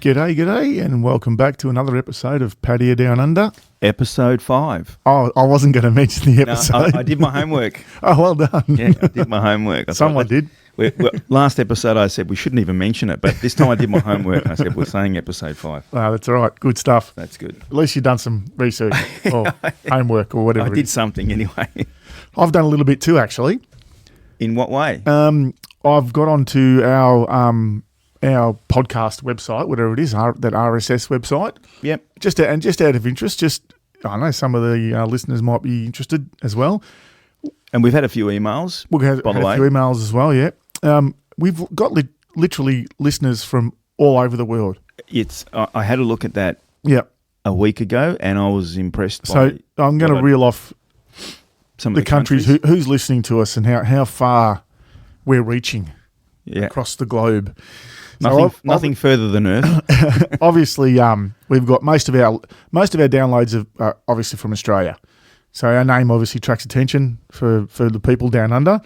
G'day, and welcome back to another episode of Pattaya Down Under. Episode 5. Oh, I wasn't going to mention the episode. No, I did my homework. Oh, well done. Yeah, I did my homework. Someone did. Last episode I said we shouldn't even mention it, but this time I did my homework and I said we're saying episode 5. Oh, that's all right. Good stuff. That's good. At least you've done some research or homework or whatever. I did something anyway. I've done a little bit too, actually. In what way? I've got onto our podcast website, whatever it is, that RSS website. Yep. Just out of interest, I know some of the listeners might be interested as well. And we've had a few emails. We've had a few emails as well, yeah. We've got literally listeners from all over the world. I had a look at that a week ago and I was impressed by So I'm going to reel off some of the countries who's listening to us and how far we're reaching across the globe. Nothing further than Earth. Obviously, we've got most of our downloads are obviously from Australia. So our name obviously attracts attention for the people down under.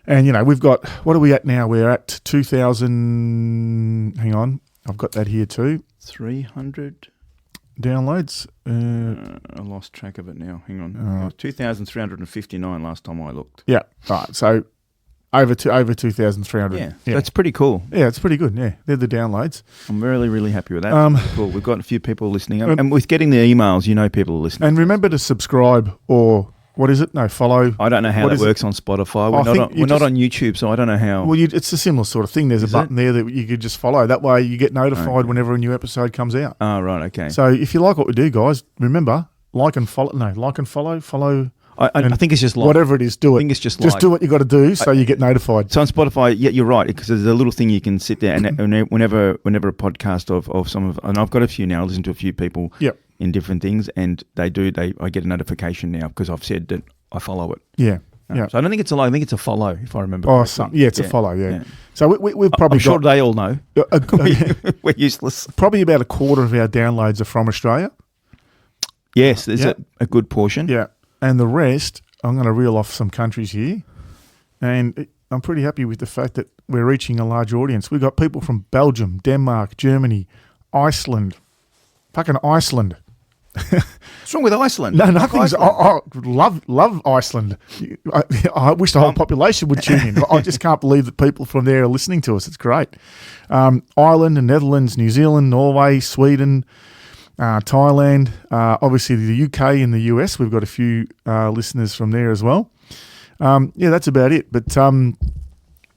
And, we've got, what are we at now? We're at 2,000, hang on, I've got that here too. 300 downloads. I lost track of it now. Hang on. It was 2,359 last time I looked. Yeah, right. So over 2,300. Yeah, that's pretty cool. Yeah, it's pretty good. Yeah, they're the downloads. I'm really, really happy with that. Cool. We've got a few people listening. And with getting the emails, people are listening. And remember to subscribe or, what is it? No, follow. I don't know how that works on Spotify. We're not on YouTube, so I don't know how. Well, it's a similar sort of thing. There's a button there that you could just follow. That way you get notified whenever a new episode comes out. Oh, right, okay. So if you like what we do, guys, remember, like and follow. Follow. I think it's just like. Whatever it is, do it. I think it's just do what you got to do so you get notified. So on Spotify, yeah, you're right, because there's a little thing you can sit there and whenever a podcast of some of, and I've got a few now, I listen to a few people in different things, and I get a notification now because I've said that I follow it. Yeah. So I don't think it's a like. I think it's a follow, if I remember. Oh, it's a follow. Yeah. So we've probably. I'm sure they all know. We're useless. Probably about a quarter of our downloads are from Australia. Yes, there's a good portion. Yeah, and the rest, I'm going to reel off some countries here, and I'm pretty happy with the fact that we're reaching a large audience. We've got people from Belgium, Denmark, Germany, Iceland, fucking Iceland. What's wrong with Iceland? No, nothing. I love Iceland. I wish the whole population would tune in. I just can't believe that people from there are listening to us. It's great. Ireland and Netherlands, New Zealand, Norway, Sweden, Thailand, obviously the UK and the US. We've got a few listeners from there as well. That's about it. But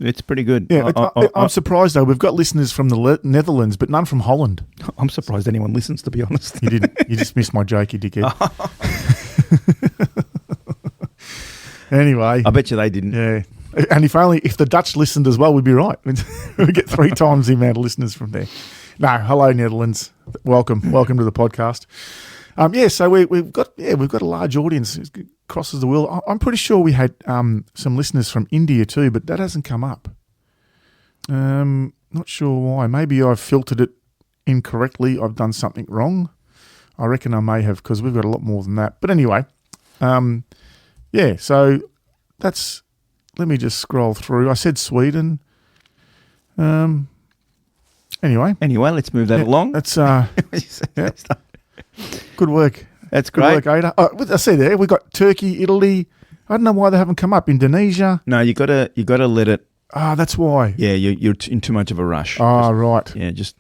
it's pretty good. Yeah, I'm surprised though. We've got listeners from the Netherlands, but none from Holland. I'm surprised anyone listens, to be honest. You didn't. You just missed my joke, you dickhead. Anyway, I bet you they didn't. Yeah, and if the Dutch listened as well, we'd be right. We'd get 3 times the amount of listeners from there. No, hello Netherlands. Welcome to the podcast. So we've got a large audience. It crosses the world. I'm pretty sure we had some listeners from India too, but that hasn't come up. Not sure why. Maybe I've filtered it incorrectly. I've done something wrong. I reckon I may have, because we've got a lot more than that. But anyway, so that's. Let me just scroll through. I said Sweden. Anyway, let's move that along. That's good work. That's great. Good work, Ada. I see there. We've got Turkey, Italy. I don't know why they haven't come up. Indonesia. No, you gotta let it. That's why. Yeah, you're in too much of a rush. Right. Yeah, just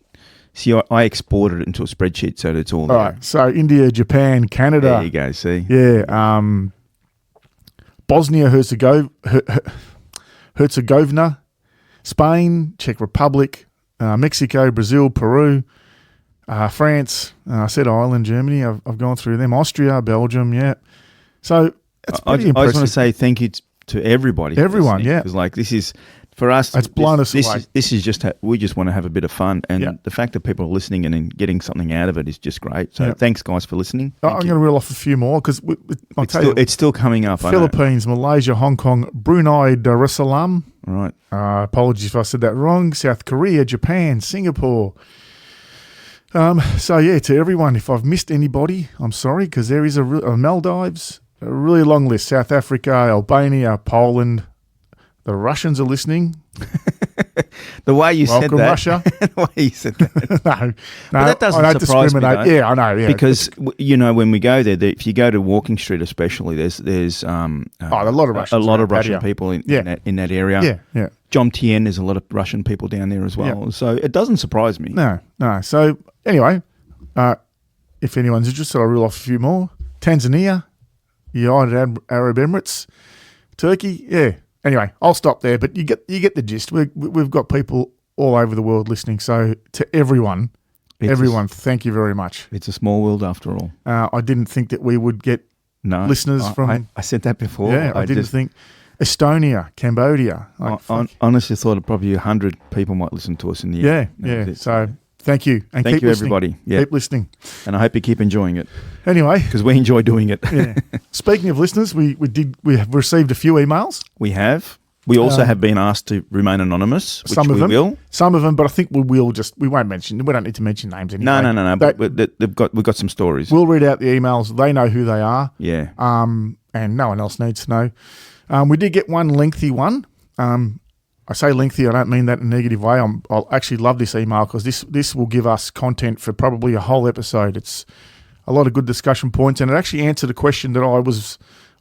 see. I exported it into a spreadsheet so that it's all there. All right. So India, Japan, Canada. There you go. See. Yeah. Bosnia, Herzegovina, Spain, Czech Republic, Mexico, Brazil, Peru. France, I said Ireland, Germany. I've gone through them. Austria, Belgium, yeah. So it's pretty impressive. I just want to say thank you to everybody. Everyone, yeah. Because this is, for us, it's blown us away. This is just, we just want to have a bit of fun. And the fact that people are listening and getting something out of it is just great. So thanks, guys, for listening. I'm going to reel off a few more because it's still coming up. Philippines, Malaysia, Hong Kong, Brunei Darussalam. Right. Apologies if I said that wrong. South Korea, Japan, Singapore. To everyone, if I've missed anybody, I'm sorry, because there is a Maldives, a really long list. South Africa, Albania, Poland. The Russians are listening. The way you Welcome, said that. Russia. The way you said that. No, But that doesn't I don't surprise me, discriminate. though. Yeah, I know. Yeah, Because, when we go there, if you go to Walking Street especially, there's a lot of Russians. a lot of around Russian Pattaya. people in that area. Yeah, yeah. Jomtien, there's a lot of Russian people down there as well. Yeah. So it doesn't surprise me. No. So anyway, if anyone's interested, I'll reel off a few more. Tanzania, United Arab Emirates, Turkey. Yeah. Anyway, I'll stop there. But you get the gist. We've got people all over the world listening. So to everyone, thank you very much. It's a small world after all. I didn't think that we would get listeners from. I said that before. Yeah, I didn't think. Estonia, Cambodia. I honestly thought probably 100 people might listen to us in the end. Yeah. So thank you. And thank keep you, listening. everybody. Yeah. Keep listening. And I hope you keep enjoying it. Anyway. Because we enjoy doing it. Yeah. Speaking of listeners, we have received a few emails. We have. We also have been asked to remain anonymous, which some of we them will. Some of them, but I think we won't mention. We don't need to mention names anyway. No. But we've got some stories. We'll read out the emails. They know who they are. Yeah. And no one else needs to know. We did get one lengthy one. I say lengthy, I don't mean that in a negative way. I'll actually love this email because this will give us content for probably a whole episode. It's a lot of good discussion points, and it actually answered a question that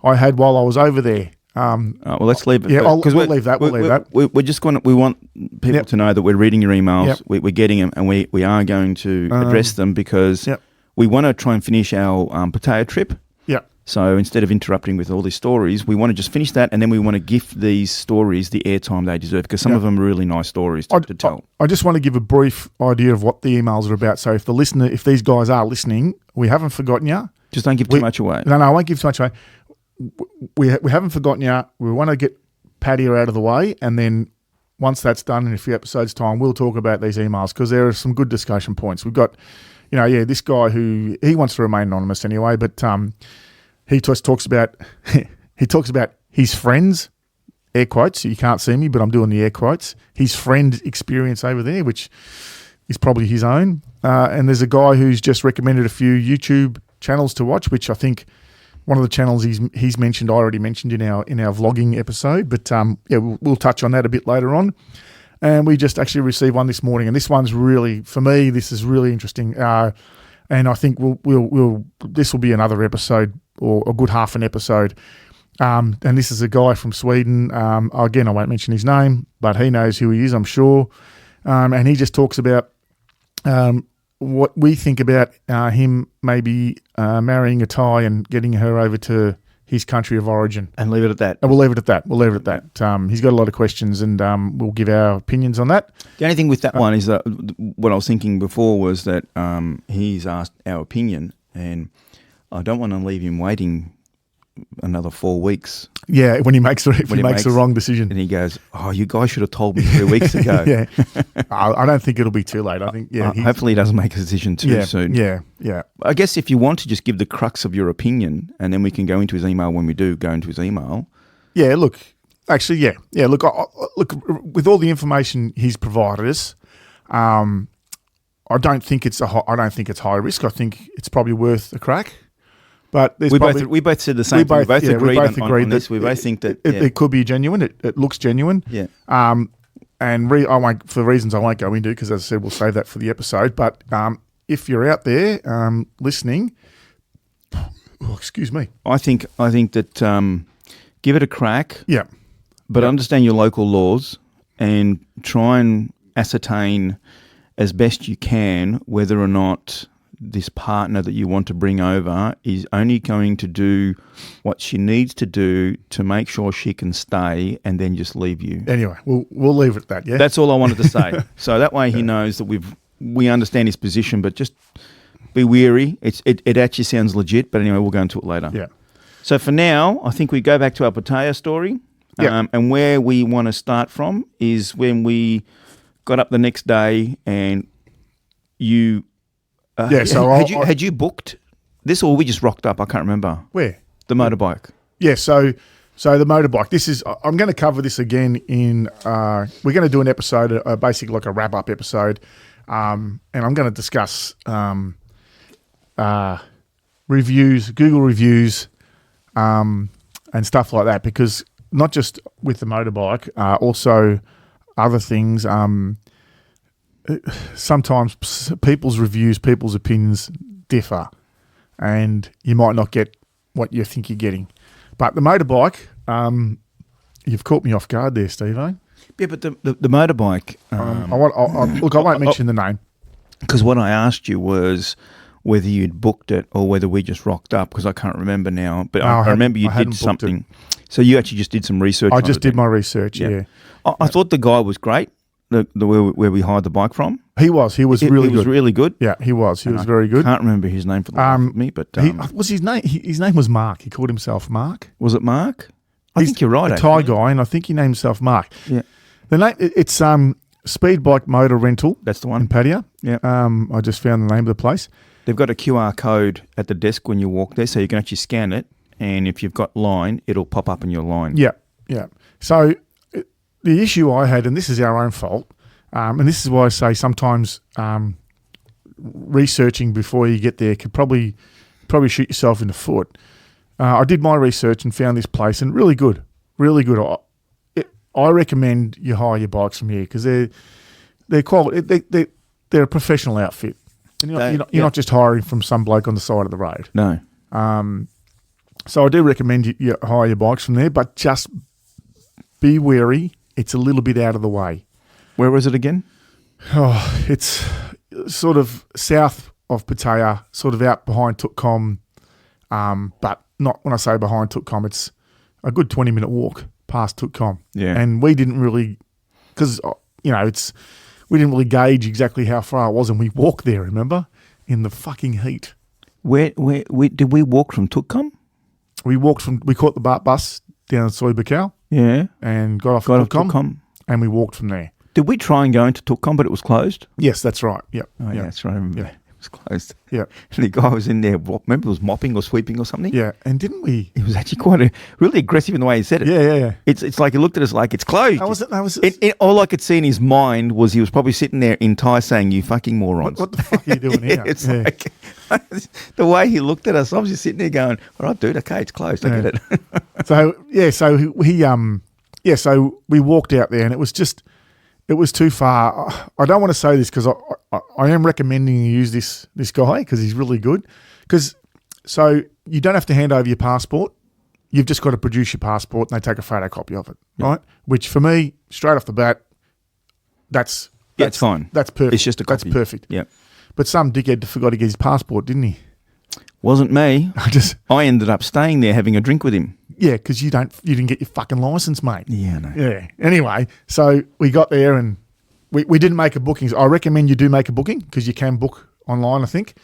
I had while I was over there. Well, let's leave it. Yeah, we'll leave that. We'll leave that. We're just going to. We want people to know that we're reading your emails. Yep. We're getting them, and we are going to address them because we want to try and finish our Pattaya trip. Yeah. So instead of interrupting with all these stories, we want to just finish that, and then we want to give these stories the airtime they deserve because some of them are really nice stories to tell. I just want to give a brief idea of what the emails are about. So if these guys are listening, we haven't forgotten you. Just don't give too much away. No, I won't give too much away. We haven't forgotten you. We want to get Pattaya out of the way, and then once that's done in a few episodes' time, we'll talk about these emails because there are some good discussion points. We've got, this guy who he wants to remain anonymous anyway, but he just talks about his friends, air quotes. So you can't see me, but I'm doing the air quotes. His friend experience over there, which is probably his own. And there's a guy who's just recommended a few YouTube channels to watch, which I think. One of the channels he's mentioned, I already mentioned in our vlogging episode, but we'll touch on that a bit later on. And we just actually received one this morning, and this one's really, for me, this is really interesting. And I think this will be another episode or a good half an episode. And this is a guy from Sweden. Again, I won't mention his name, but he knows who he is, I'm sure. And he just talks about what we think about him maybe marrying a Thai and getting her over to his country of origin. And leave it at that. And we'll leave it at that. He's got a lot of questions, and we'll give our opinions on that. The only thing with that one is that what I was thinking before was that he's asked our opinion, and I don't want to leave him waiting another 4 weeks. Yeah, when he makes the wrong decision. And he goes, "Oh, you guys should have told me 3 weeks ago." Yeah. I don't think it'll be too late. I think, hopefully he doesn't make a decision too soon. Yeah. I guess if you want to just give the crux of your opinion, and then we can go into his email when we do go into his email. Yeah, look, actually, yeah. Look, with all the information he's provided us, I don't think it's high risk. I think it's probably worth a crack. But we both said the same thing. We both agreed on this. We both think that it could be genuine. It looks genuine. Yeah. And I won't, for reasons I won't go into, because as I said, we'll save that for the episode. But if you're out there listening, excuse me. I think that give it a crack. Yeah. But understand your local laws and try and ascertain as best you can whether or not this partner that you want to bring over is only going to do what she needs to do to make sure she can stay and then just leave you. Anyway, we'll leave it at that, yeah? That's all I wanted to say. So that way he knows that we understand his position, but just be wary. It actually sounds legit, but anyway, we'll go into it later. Yeah. So for now, I think we go back to our Pattaya story. Yeah. And where we want to start from is when we got up the next day and you... had you booked this, or we just rocked up? I can't remember. Where? The motorbike. Yeah, so the motorbike. This is. I'm going to cover this again in. We're going to do an episode, basically like a wrap up episode, and I'm going to discuss reviews, Google reviews, and stuff like that. Because not just with the motorbike, also other things. Sometimes people's reviews, people's opinions differ, and you might not get what you think you're getting. But the motorbike, you've caught me off guard there, Steve. Yeah, but the motorbike. Look, I won't mention the name. Because what I asked you was whether you'd booked it or whether we just rocked up, because I can't remember now. But I remember you did something. So you actually just did some research. I just did my research, yeah. I thought the guy was great, where we hired the bike from. He was really good. He was really good. Yeah, he was. He was very good. I can't remember his name for the life of me, but... his name was Mark. He called himself Mark. Was it Mark? I think you're right, a Thai guy, and I think he named himself Mark. Yeah. The name, it's Speed Bike Motor Rental. That's the one. In Pattaya. Yeah. I just found the name of the place. They've got a QR code at the desk when you walk there, so you can actually scan it, and if you've got line, it'll pop up in your line. Yeah, yeah. So the issue I had, and this is our own fault, and this is why I say sometimes researching before you get there could probably shoot yourself in the foot. I did my research and found this place, and really good, really good. I recommend you hire your bikes from here because they're quality. They're a professional outfit. And you're not just hiring from some bloke on the side of the road. No. So I do recommend you hire your bikes from there, but just be wary. It's a little bit out of the way. Where was it again? Oh, it's sort of south of Pattaya, sort of out behind Tutkom, but not when I say behind Tutkom, it's a good 20-minute walk past Tutkom. Yeah. And we didn't really, because, we didn't really gauge exactly how far it was, and we walked there, remember? In the fucking heat. Where did we walk from Tutkom? We caught the bus down at Soy Bacau. Yeah. And got off Tutkom, and we walked from there. Did we try and go into Tutkom, but it was closed? Yes, that's right. Yep. Oh, yeah, that's right. I remember. Yeah. It was closed. Yeah. And the guy was in there, remember, it was mopping or sweeping or something? Yeah. And didn't we? He was actually quite really aggressive in the way he said it. Yeah. It's like he looked at us like, it's closed. All I could see in his mind was he was probably sitting there in Thai saying, you fucking morons. What the fuck are you doing here? It's like, the way he looked at us, I was just sitting there going, all right, dude, okay, it's closed. I get it. So we walked out there, and it was too far. I don't want to say this because I am recommending you use this guy because he's really good. So you don't have to hand over your passport. You've just got to produce your passport, and they take a photocopy of it, right? Which for me, straight off the bat, that's fine. That's perfect. It's just a copy. That's perfect. Yeah. But some dickhead forgot to get his passport, didn't he? Wasn't me. I ended up staying there having a drink with him. Yeah, because you didn't get your fucking license, mate. Yeah, I know. Yeah. Anyway, so we got there and we didn't make a booking. I recommend you do make a booking because you can book online, I think.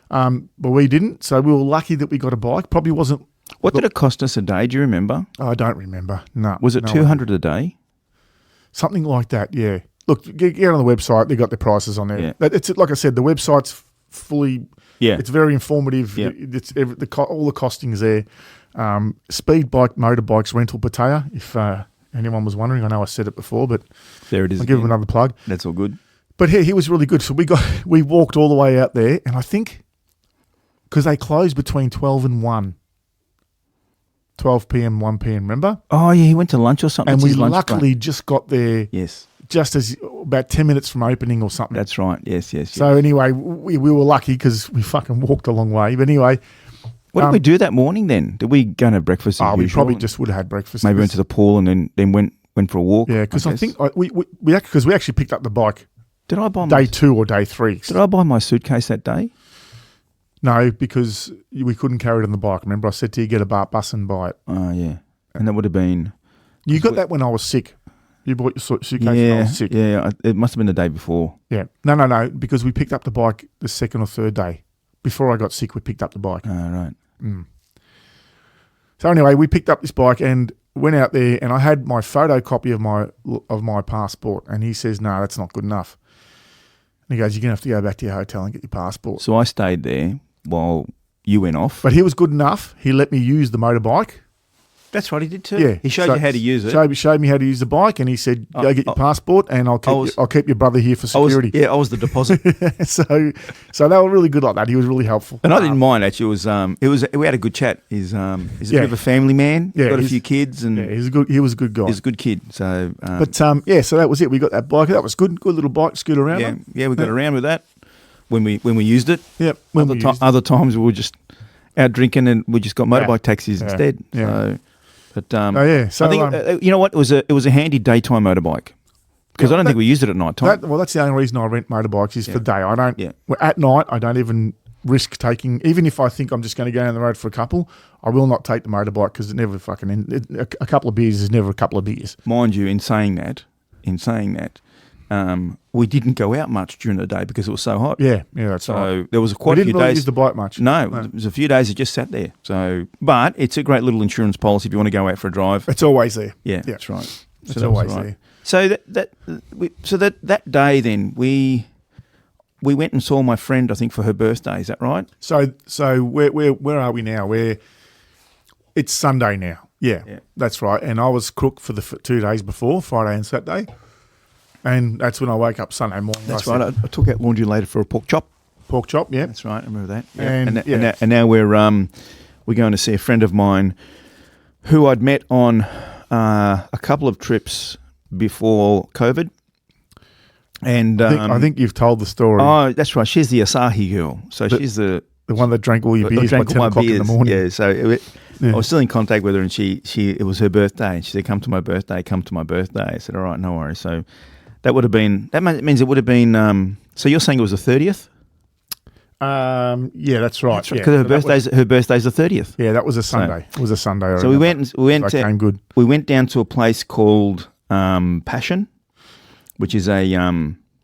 But we didn't, so we were lucky that we got a bike. Probably wasn't. What did it cost us a day? Do you remember? I don't remember. No. Was it 200 a day? Something like that. Yeah. Look, get on the website. They got their prices on there. Yeah. It's like I said, the website's fully. Yeah. It's very informative. Yeah. All the costings there. Speed Bike Motorbikes Rental Pattaya, if anyone was wondering. I know I said it before, but there it is. I'll give him another plug. That's all good. But he was really good. So we walked all the way out there, and I think because they closed between 12 and 1. 12 p.m., 1 p.m., remember? Oh, yeah, he went to lunch or something. And we luckily just got there. Yes. Just as about 10 minutes from opening or something. That's right. Yes. So anyway, we were lucky because we fucking walked a long way. But anyway. What did we do that morning then? Did we go and have breakfast as we usual? probably just would have had breakfast. Maybe went to the pool and then went for a walk. Yeah, because I think we actually picked up the bike. Did I buy day 2 or day 3? Did I buy my suitcase that day? No, because we couldn't carry it on the bike. Remember, I said to you, get a bus and buy it. Oh, yeah. And that would have been... You got that when I was sick. You bought your suitcase when I was sick. Yeah, it must have been the day before. Yeah. No, because we picked up the bike the 2nd or 3rd day. Before I got sick, we picked up the bike. Oh, right. Mm. So anyway, we picked up this bike and went out there, and I had my photocopy of my passport, and he says, no, that's not good enough. And he goes, you're going to have to go back to your hotel and get your passport. So I stayed there while you went off. But he was good enough. He let me use the motorbike That's right, he did too. Yeah, He showed you how to use it. Showed me how to use the bike, and he said, "Go get your passport, and I'll keep your brother here for security." I was the deposit, so they were really good like that. He was really helpful, and I didn't mind actually. It was we had a good chat. He's a bit of a family man. Yeah, got a few kids, and he was a good guy. He's a good kid. So, so that was it. We got that bike. That was good. Good little bike, scoot around. Yeah, we got around with that when we used it. Yep. Other times we were just out drinking, and we just got motorbike taxis instead. Yeah. So, So I think you know what, it was a handy daytime motorbike because I don't think we used it at night time. That's the only reason I rent motorbikes is for day. I don't. Yeah. At night, I don't even risk taking. Even if I think I'm just going to go down the road for a couple, I will not take the motorbike because it never a couple of beers is never a couple of beers. Mind you, in saying that, we didn't go out much during the day because it was so hot. Yeah, that's right. So there was quite a few days. We didn't use the bike much. No, it was a few days it just sat there. So, but it's a great little insurance policy if you want to go out for a drive. It's always there. Yeah, that's right. It's always there. So that day then we went and saw my friend, I think, for her birthday. Is that right? So where are we now? It's Sunday now. Yeah, that's right. And I was cook for the 2 days before, Friday and Saturday. And that's when I woke up Sunday morning. That's right. I took out laundry later for a pork chop. Pork chop, yeah. That's right. I remember that. Yeah. And now we're going to see a friend of mine who I'd met on a couple of trips before COVID. And I think you've told the story. Oh, that's right. She's the Asahi girl. So she's the one that drank all your beers by 10 o'clock in the morning. Yeah. So I was still in contact with her, and it was her birthday, and she said, "Come to my birthday. Come to my birthday." I said, "All right, no worries." So. That means it would have been. So you're saying it was the 30th? Yeah, that's right. Because her birthday's the 30th. Yeah, that was a Sunday. It was a Sunday. So we went. Came good. We went down to a place called Passion, which is a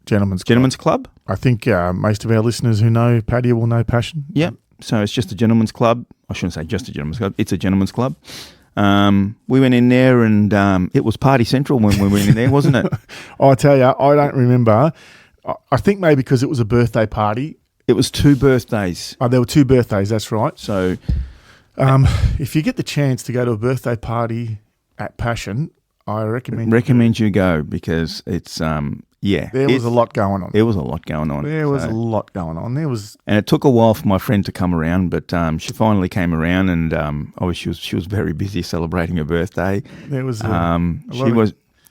gentleman's club. I think most of our listeners who know Pattaya will know Passion. Yep. So it's just a gentleman's club. I shouldn't say just a gentleman's club. It's a gentleman's club. We went in there and it was party central when we went in there, wasn't it? I tell you, I don't remember. I think maybe because it was a birthday party. It was 2 birthdays. Oh, there were 2 birthdays, that's right. So if you get the chance to go to a birthday party at Passion, I recommend you go because it's there was a lot going on. There was a lot going on. And it took a while for my friend to come around, but she finally came around, and she was very busy celebrating her birthday. There was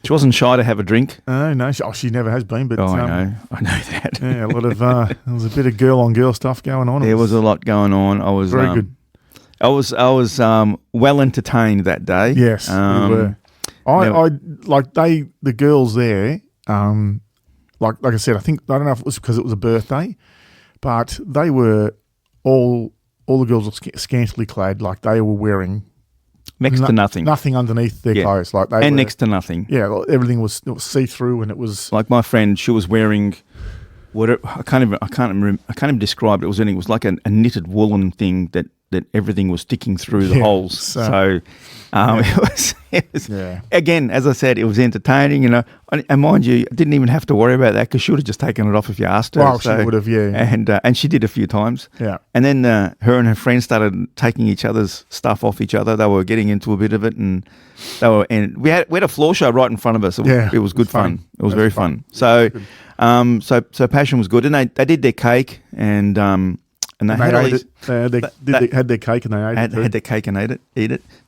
she wasn't shy to have a drink. No, she never has been. But I know that. Yeah, a lot of there was a bit of girl on girl stuff going on. There was a lot going on. I was very good. I was well entertained that day. Yes, we were. The girls there. Like I said, I don't know if it was because it was a birthday, but they were all the girls were scantily clad, like they were wearing next to nothing underneath their clothes, like next to nothing. Yeah, everything was see through, and it was like my friend. She was wearing I can't even describe it. It was like a knitted woolen thing that everything was sticking through the holes. So it was again, as I said, it was entertaining, and mind you, I didn't even have to worry about that because she would have just taken it off if you asked her. Well, she would have, and she did a few times. Yeah, and then her and her friends started taking each other's stuff off each other. They were getting into a bit of it, and we had a floor show right in front of us. It was good fun. It was very fun. So, so Passion was good, and they did their cake, and they had their cake and they ate it. Had their cake and ate it.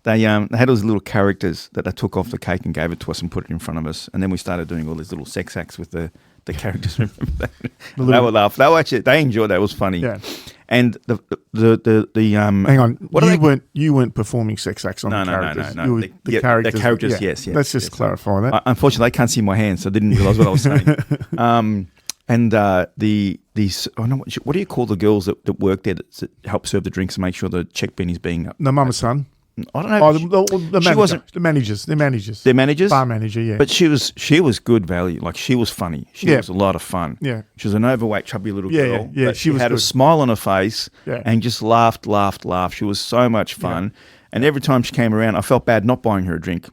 They had all these little characters that they took off the cake and gave it to us and put it in front of us. And then we started doing all these little sex acts with the characters. Remember that? They would laugh. They enjoyed that. It was funny. Yeah. And the hang on, you weren't performing sex acts on the characters. No. The characters, yes. Let's just clarify that. Unfortunately, they can't see my hands, so I didn't realise what I was saying. And what do you call the girls that work there that help serve the drinks and make sure the check bin is being... The mum and son? I don't know. The managers. They're managers. Bar manager, yeah. But she was good value. Like, she was funny. She was a lot of fun. Yeah. She was an overweight, chubby little girl. Yeah. She had a smile on her face and just laughed. She was so much fun. Yeah. And every time she came around, I felt bad not buying her a drink.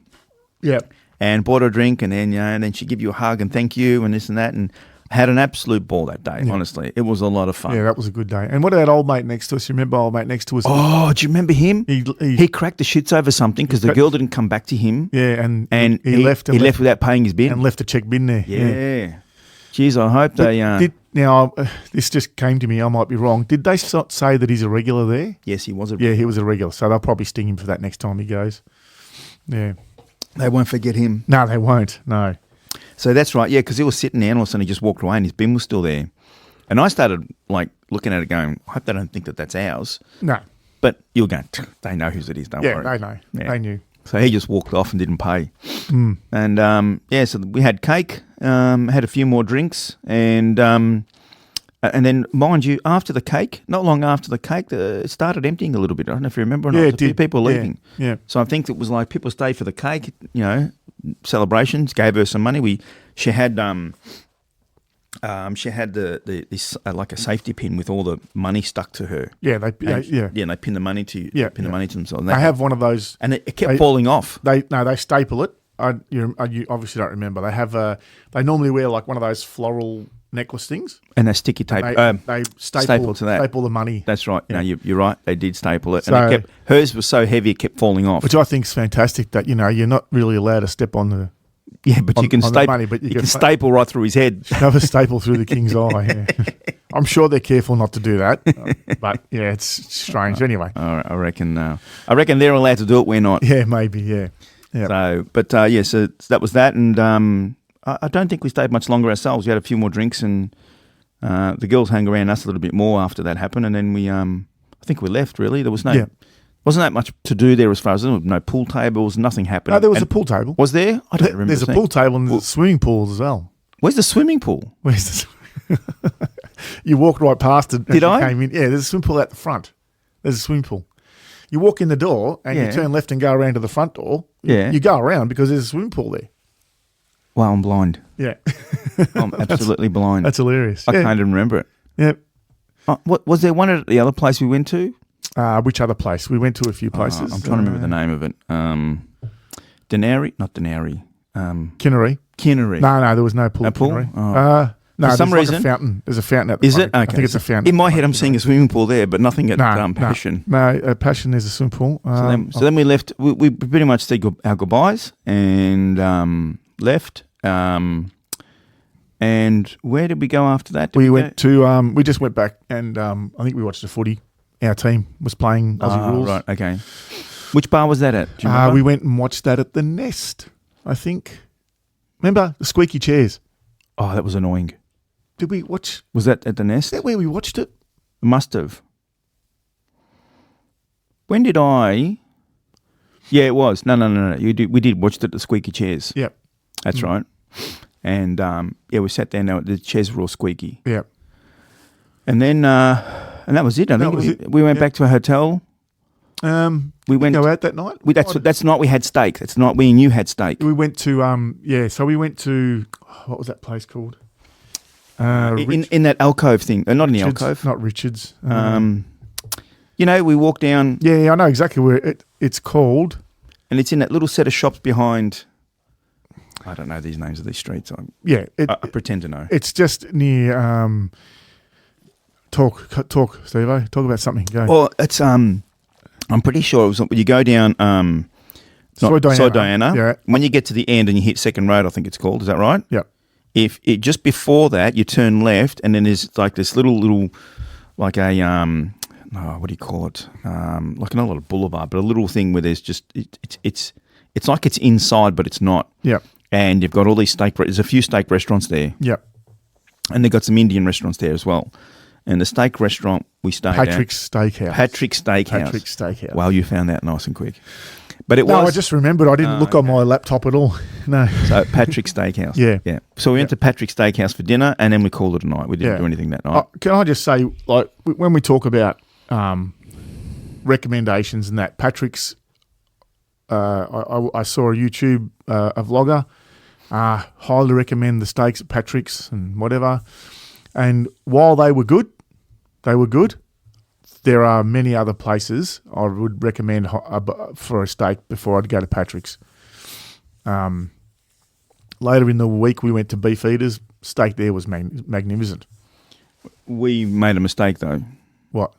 Yeah. And bought her a drink, and then she'd give you a hug and thank you and this and that. And Had an absolute ball that day, honestly. It was a lot of fun. Yeah, that was a good day. And what about old mate next to us? You remember old mate next to us? Oh, do you remember him? He cracked the shits over something because the girl didn't come back to him. Yeah, and he left without paying his bin. And left a check bin there. Yeah. Jeez, I hope they... this just came to me. I might be wrong. Did they say that he's a regular there? Yes, he was Yeah, he was a regular. So they'll probably sting him for that next time he goes. Yeah. They won't forget him. No, they won't. No. So that's right, yeah, because he was sitting there and all of a sudden he just walked away and his bin was still there. And I started, looking at it going, I hope they don't think that that's ours. No. But you're going, they know whose it is, don't worry. Yeah, they know. Yeah. They knew. So he just walked off and didn't pay. And, so we had cake, had a few more drinks, and then, mind you, after the cake, not long after the cake, it started emptying a little bit. I don't know if you remember or not. Yeah, a few people leaving. Yeah. So I think it was like people stayed for the cake, celebrations, gave her some money. She had this like a safety pin with all the money stuck to her. Yeah, and they pin the money to the money to themselves. They have one of those, and it kept falling off. They staple it. You obviously don't remember. They have they normally wear like one of those floral necklace things, and they sticky tape. They staple to that. Staple the money. That's right. Yeah. No, you're right. They did staple it, So, and hers was so heavy it kept falling off. Which I think is fantastic. That you're not really allowed to step on the. Yeah, but you can staple. Money, but you can staple right through his head. Have a staple through the king's eye. Yeah. I'm sure they're careful not to do that, but yeah, it's strange. Anyway, I reckon they're allowed to do it. We're not. Yeah, maybe. Yeah. So, but so that was that, and I don't think we stayed much longer ourselves. We had a few more drinks, and the girls hung around us a little bit more after that happened, and then we, I think we left. Really, there was wasn't that much to do there as far as there was no pool tables, nothing happened. No, there was a pool table. Was there? I don't remember. There's a pool table and swimming pools as well. Where's the swimming pool? You walked right past it. Did I? Came in. Yeah, there's a swimming pool at the front. There's a swimming pool. You walk in the door and you turn left and go around to the front door. Yeah. You go around because there's a swimming pool there. Wow, I'm blind. Yeah. I'm absolutely blind. That's hilarious. I can't even remember it. Yeah. What was there one at the other place we went to? Which other place? We went to a few places. I'm trying to remember the name of it. Denari? Not Denari. Kinnery. No, there was no pool. A pool? No, for some reason, a fountain. There's a fountain at the Is front. it? Okay. I think it's a fountain. In my head, I'm seeing a swimming pool there, but nothing at Passion. No, Passion is a swimming pool. So then we left. We pretty much said our goodbyes and left. And where did we go after that? We went to. We just went back and I think we watched the footy. Our team was playing Aussie Rules. Right. Okay. Which bar was that at? Do you remember? We went and watched that at the Nest. I think. Remember the squeaky chairs? Oh, that was annoying. Did we watch? Was that at the Nest? Is that where we watched it? Must have. When did I? Yeah, it was. No. We did watch it at the squeaky chairs. Yep. That's right. And we sat there. Now the chairs were all squeaky. Yep. And then and that was it. I think we went back to a hotel. We went go out that night. That's night we had steak. That's night we and you had steak. We went to So we went to what was that place called? In that alcove thing. Not in the alcove. Not Richards. We walk down. Yeah, I know exactly where it's called. And it's in that little set of shops behind. I don't know these names of these streets. I pretend to know. It's just near. Talk, Steve-o. Talk about something. Go. Well, it's I'm pretty sure it was when you go down. Soy Diana. Yeah. When you get to the end and you hit Second Road, I think it's called. Is that right? Yeah. If it just before that you turn left and then there's like this little like a what do you call it? Like not a little boulevard, but a little thing where there's just it's like it's inside, but it's not. Yeah. And you've got all these there's a few steak restaurants there. Yeah. And they've got some Indian restaurants there as well. And the steak restaurant we stayed at. Patrick's Steakhouse. Wow, you found that nice and quick. But it was. No, I just remembered. I didn't look on my laptop at all. No. So Patrick's Steakhouse. Yeah. So we went to Patrick's Steakhouse for dinner, and then we called it a night. We didn't do anything that night. Can I just say, like, when we talk about recommendations and that, Patrick's. I saw a YouTube a vlogger. Highly recommend the steaks at Patrick's and whatever. And while they were good, there are many other places I would recommend for a steak before I'd go to Patrick's. Later in the week, we went to Beef Eaters, steak there was magnificent. We made a mistake though. What?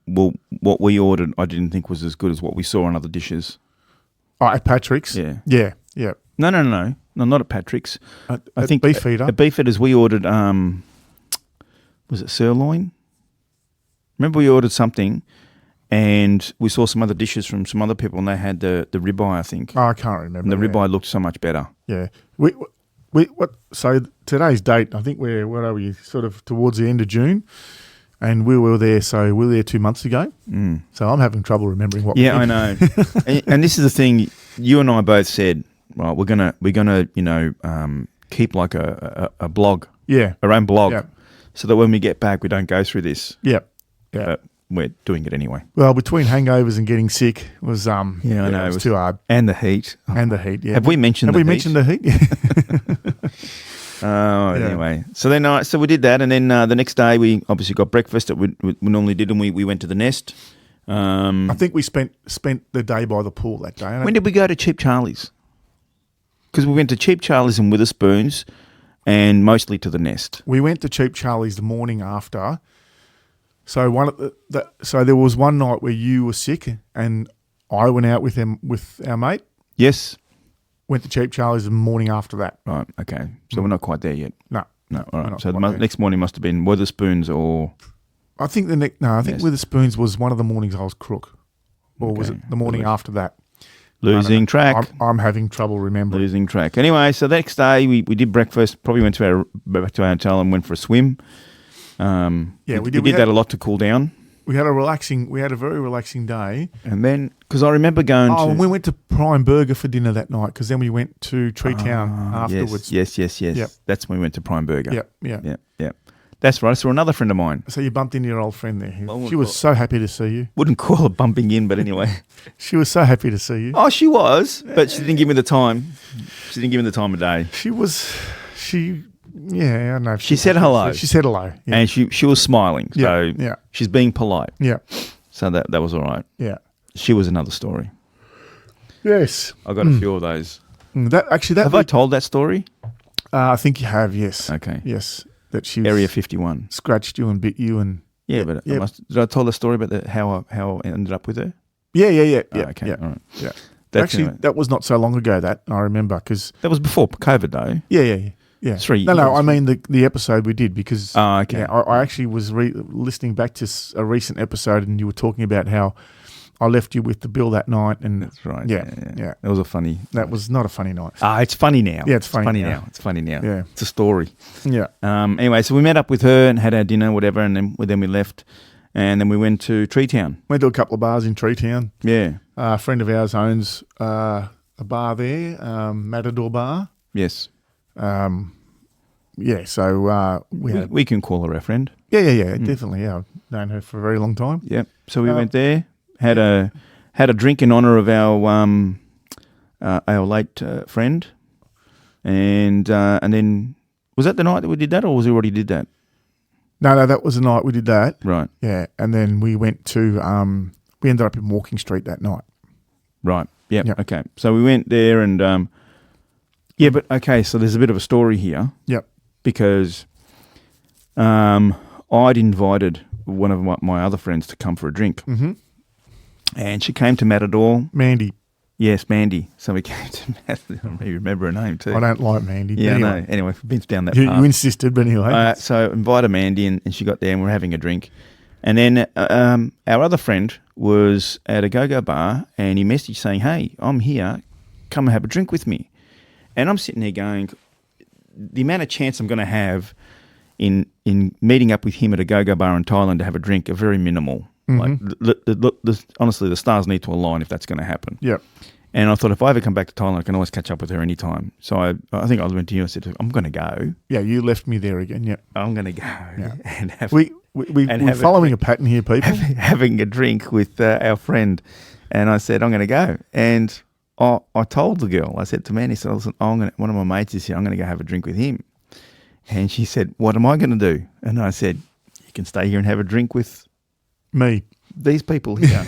Well, what we ordered, I didn't think was as good as what we saw on other dishes. Oh, at Patrick's? Yeah. Yeah. No, not at Patrick's. I think Beefeater. At Beefeaters we ordered, was it sirloin? Remember we ordered something and we saw some other dishes from some other people and they had the ribeye, I think. Oh, I can't remember. And the ribeye looked so much better. Yeah. So today's date, I think what are we, sort of towards the end of June, and we were there 2 months ago. Mm. So I'm having trouble remembering what. Yeah, I know. and this is the thing. You and I both said, right, we're gonna keep like a blog, our own blog, so that when we get back, we don't go through this. Yeah. But we're doing it anyway. Well, between hangovers and getting sick was I know it was too hard. And the heat. Yeah. Have we mentioned the heat? mentioned the heat? Anyway. So then, so we did that, and then the next day we obviously got breakfast that we normally did, and we went to the Nest. I think we spent the day by the pool that day. When did we go to Cheap Charlie's? Because we went to Cheap Charlie's and Witherspoons, and mostly to the Nest. We went to Cheap Charlie's the morning after. So so there was one night where you were sick, and I went out with our mate. Yes. Went to Cheap Charlie's the morning after that. Right. Okay. So we're not quite there yet. No. All right. So the next morning must have been Witherspoons or. I think Witherspoons was one of the mornings I was crook, or was it the morning after that? Losing track. I'm having trouble remembering. Losing track. Anyway, so the next day we did breakfast. Probably went back to our hotel and went for a swim. We did that a lot to cool down. We had a very relaxing day. And then, because I remember going and we went to Prime Burger for dinner that night, because then we went to Tree Town afterwards. Yes. Yep. That's when we went to Prime Burger. Yep. That's right. I saw another friend of mine. So you bumped into your old friend there. She was so happy to see you. Wouldn't call her bumping in, but anyway. She was so happy to see you. Oh, she was, but she didn't give me the time. She didn't give me the time of day. I don't know. She said hello. She said hello. Yeah. And she was smiling. So she's being polite. Yeah. So that was all right. Yeah. She was another story. Yes. I got a few of those. Have I told that story? I think you have, yes. Okay. Yes. That she Area 51. Scratched you and bit you and... Yeah, but did I tell the story about how I ended up with her? Yeah. Oh, okay. Yeah. All right. Yeah. That was not so long ago, that I remember, because... That was before COVID, though. Yeah. 3 years. No, I mean the episode we did, because... Oh, okay. Yeah, I actually was listening back to a recent episode, and you were talking about how I left you with the bill that night. And that's right. Yeah. That was a funny... That was not a funny night. It's funny now. Yeah, it's funny now. It's funny now. Yeah. It's a story. Yeah. Anyway, so we met up with her and had our dinner, whatever, and then we left. And then we went to Tree Town. Went to a couple of bars in Tree Town. Yeah. A friend of ours owns a bar there, Matador Bar. Yes. So we can call her our friend. Yeah, definitely. Yeah, I've known her for a very long time. Yep. So we went there, had a drink in honour of our late friend, and then was that the night that we did that, or was we already did that? No, that was the night we did that. Right. Yeah, and then we went to we ended up in Walking Street that night. Right. Yep. Okay. So we went there and but okay. So there's a bit of a story here. Yep. Because I'd invited one of my other friends to come for a drink. Mm-hmm. And she came to Matador. Mandy. Yes, Mandy. So we came to Matador. I remember her name too. I don't like Mandy. Yeah, anyway. I know. Anyway, we've been down that path. You insisted, but anyway. So I invited Mandy and she got there and we're having a drink. And then our other friend was at a go-go bar and he messaged saying, "Hey, I'm here. Come and have a drink with me." And I'm sitting there going... The amount of chance I'm going to have in meeting up with him at a go-go bar in Thailand to have a drink are very minimal. Mm-hmm. Like, honestly, the stars need to align if that's going to happen. Yep. And I thought if I ever come back to Thailand, I can always catch up with her anytime. So I think I went to you and said, "I'm going to go." Yeah, you left me there again. Yep. I'm going to go. Yeah. And have we're following a pattern here, people. Having a drink with our friend, and I said, "I'm going to go." And I told the girl, I said to Mandy, I said, "Listen, one of my mates is here, I'm going to go have a drink with him." And she said, "What am I going to do?" And I said, "You can stay here and have a drink with me, these people here."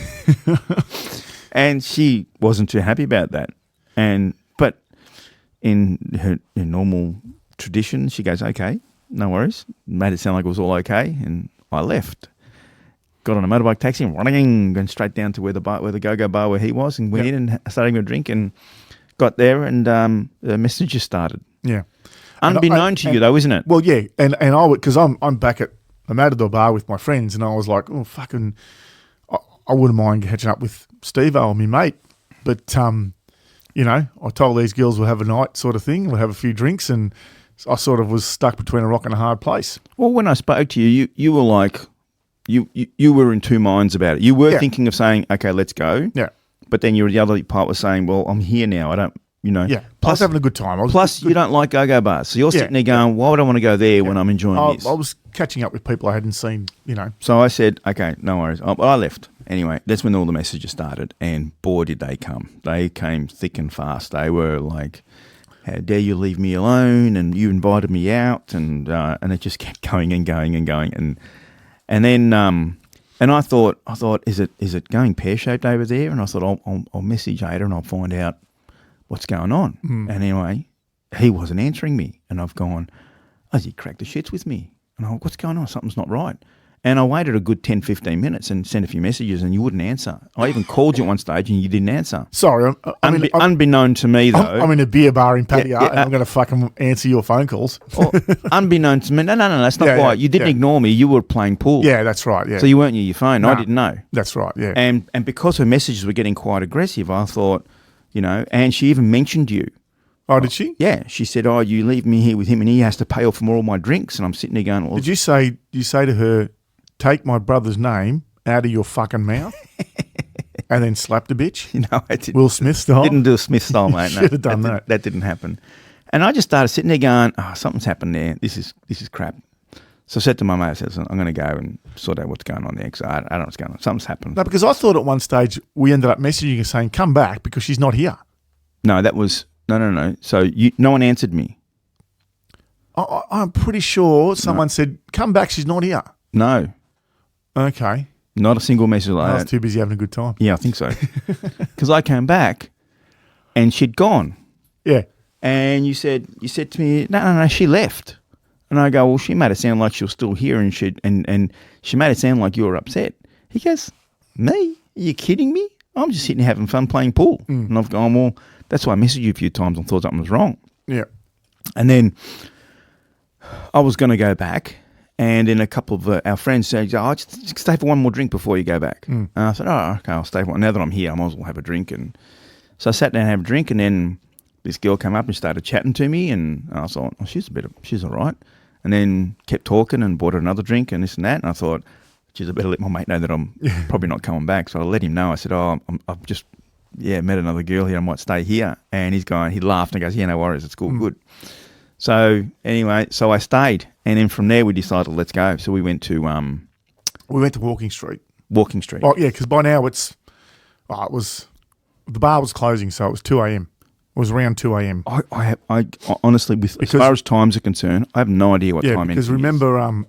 And she wasn't too happy about that. But in her normal tradition. She goes, okay, no worries. Made it sound like it was all okay, and I left. Got on a motorbike taxi and running, going straight down to where the go-go bar where he was, and went in and started having a drink, and got there, and the messages started. Yeah. Unbeknown to you, though, isn't it? Well, yeah, and I would, because I'm back at the Matador bar with my friends, and I was like, oh, fucking, I wouldn't mind catching up with Steve-O and me mate, but, you know, I told these girls we'll have a night sort of thing, we'll have a few drinks, and I sort of was stuck between a rock and a hard place. Well, when I spoke to you, you were like, you were in two minds about it. You were thinking of saying, okay, let's go. Yeah. But then the other part was saying, well, I'm here now. I don't, you know. Yeah. Plus, I was having a good time. You don't like go-go bars. So you're sitting there going, why would I want to go there when I'm enjoying this? I was catching up with people I hadn't seen, you know. So I said, okay, no worries. I left. Anyway, that's when all the messages started. And boy, did they come. They came thick and fast. They were like, how dare you leave me alone? And you invited me out. And it just kept going and going and going. And then, and I thought, is it going pear-shaped over there? And I thought, I'll message Ada and I'll find out what's going on. And anyway, he wasn't answering me. And I've gone, has he cracked the shits with me? And I'm like, what's going on? Something's not right. And I waited a good 10, 15 minutes and sent a few messages and you wouldn't answer. I even called you at one stage and you didn't answer. Sorry. Unbeknown to me, though. I'm in a beer bar in Pattaya and I'm going to fucking answer your phone calls. Unbeknown to me. No, that's not right. You didn't ignore me. You were playing pool. Yeah, that's right. Yeah. So you weren't near your phone. No, I didn't know. That's right, yeah. And because her messages were getting quite aggressive, I thought, you know, and she even mentioned you. Oh, did she? Yeah. She said, you leave me here with him and he has to pay off for all my drinks. And I'm sitting there going, well. Did you say to her, take my brother's name out of your fucking mouth and then slap the bitch? No, I didn't. Will Smith style? Didn't do a Smith style, mate. No, should have done that. That didn't happen. And I just started sitting there going, something's happened there. This is crap. So I said to my mate, I said, I'm going to go and sort out what's going on there because I don't know what's going on. Something's happened. No, because I thought at one stage we ended up messaging her saying, come back because she's not here. No, that was, no. So no one answered me. I'm pretty sure someone said, come back, she's not here. No. Okay. Not a single message like that. I was too busy having a good time. Yeah, I think so. Because I came back and she'd gone. Yeah. And you said to me, no, she left. And I go, well, she made it sound like she was still here and she made it sound like you were upset. He goes, me? Are you kidding me? I'm just sitting here having fun playing pool. And I've gone, well, that's why I messaged you a few times and thought something was wrong. Yeah. And then I was going to go back. And then a couple of our friends said, just stay for one more drink before you go back. And I said, okay, I'll stay for one. Now that I'm here, I might as well have a drink. And so I sat down and had a drink, and then this girl came up and started chatting to me, and I thought, she's all right. And then kept talking and bought her another drink and this and that. And I thought, geez, I better let my mate know that I'm probably not coming back. So I let him know. I said, I've just met another girl here. I might stay here. And he laughed and goes, yeah, no worries. It's cool, good. So anyway, I stayed, and then from there we decided let's go. So we went to Walking Street. Walking Street. Oh yeah, because by now the bar was closing, so it was 2 a.m. It was around 2 a.m. I honestly, as far as times are concerned, I have no idea what time. Because remember,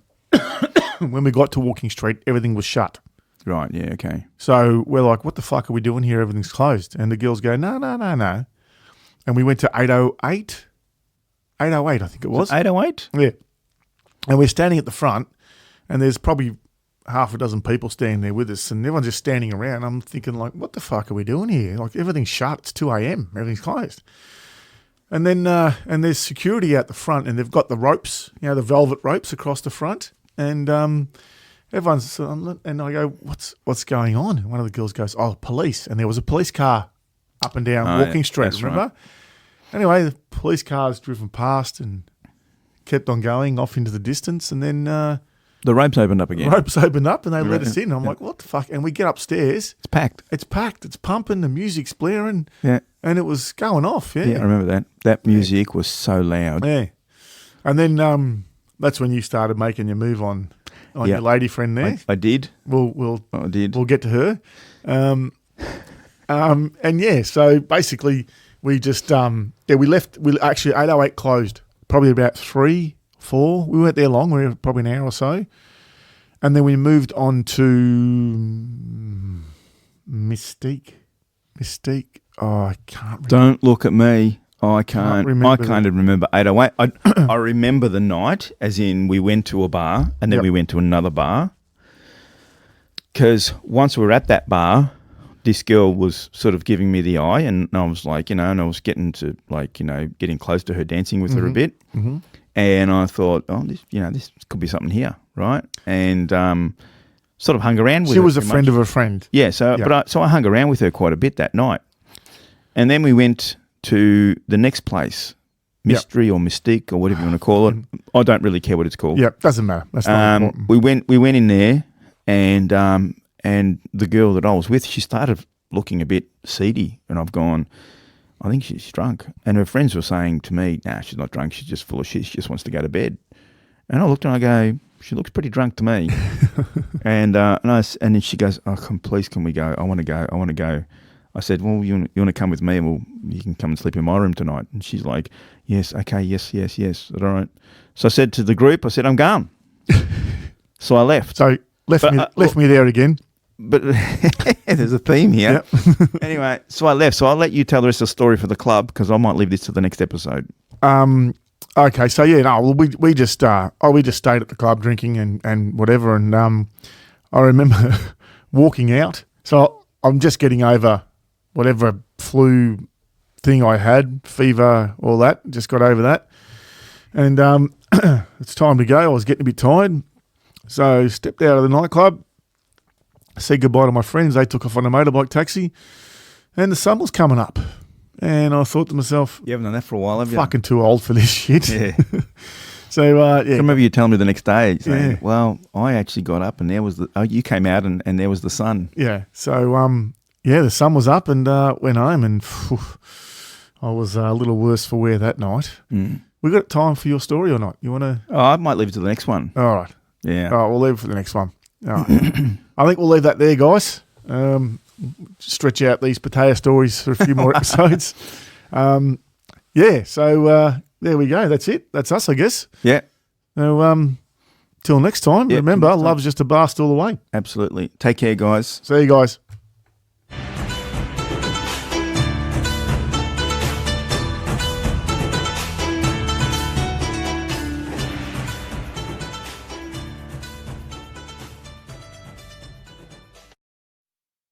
when we got to Walking Street, everything was shut. Right. Yeah. Okay. So we're like, what the fuck are we doing here? Everything's closed, and the girls go, no, and we went to 808. 808, I think it was. 808? Yeah. And we're standing at the front, and there's probably half a dozen people standing there with us, and everyone's just standing around. I'm thinking, like, what the fuck are we doing here? Like, everything's shut. It's 2 a.m. Everything's closed. And then and there's security out the front, and they've got the ropes, the velvet ropes across the front. And everyone's, and I go, what's going on? And one of the girls goes, police. And there was a police car up and down Walking Street, remember? Right. Anyway, the police car's driven past and kept on going off into the distance, and then the ropes opened up again. The ropes opened up, and they let us in. I'm like, what the fuck? And we get upstairs. It's packed. It's pumping. The music's blaring. Yeah. And it was going off. Yeah. Yeah, I remember that. That music was so loud. Yeah. And then that's when you started making your move on your lady friend there. I did. I did. We'll get to her. And yeah, so basically. We just, we left, actually 808 closed, probably about 3, 4. We weren't there long, we were probably an hour or so. And then we moved on to Mystique. Oh, I can't remember. Don't look at me. I can't remember 808. I remember the night, as in we went to a bar and then we went to another bar. Because once we were at that bar, this girl was sort of giving me the eye, and I was like, and I was getting to getting close to her, dancing with her a bit. Mm-hmm. And I thought, this could be something here, right? And sort of hung around with her. She was a friend of a friend. Yeah, so I hung around with her quite a bit that night. And then we went to the next place, Mystery or Mystique or whatever you want to call it. I don't really care what it's called. Yeah, doesn't matter. That's not important. We went in there, and the girl that I was with, she started looking a bit seedy, and I've gone, I think she's drunk. And her friends were saying to me, nah, she's not drunk. She's just full of shit. She just wants to go to bed. And I looked and I go, she looks pretty drunk to me. and then she goes, oh, please, can we go? I want to go. I said, well, you want to come with me, and you can come and sleep in my room tonight. And she's like, yes, okay, yes. I said, all right. So I said to the group, I said, I'm gone. So I left. So left me there again. But there's a theme here. Yep. Anyway, so I left. So I'll let you tell the rest of the story for the club, because I might leave this to the next episode. Okay, so we just stayed at the club drinking and whatever, and I remember walking out. So I'm just getting over whatever flu thing I had, fever, all that. Just got over that, and it's time to go. I was getting a bit tired, so stepped out of the nightclub. Said goodbye to my friends. They took off on a motorbike taxi, and the sun was coming up. And I thought to myself, you haven't done that for a while, have you? Fucking too old for this shit. Yeah. So, I remember you telling me the next day, saying, well, I actually got up and there was you came out and there was the sun. Yeah. So, the sun was up and went home, and I was a little worse for wear that night. Mm. We got time for your story or not? You want to? Oh, I might leave it to the next one. All right. Yeah. All right, we'll leave it for the next one. All right. I think we'll leave that there, guys. Stretch out these Pattaya stories for a few more episodes. So there we go. That's it. That's us, I guess. Yeah. So, till next time, remember, love's just a blast all the way. Absolutely. Take care, guys. See you guys.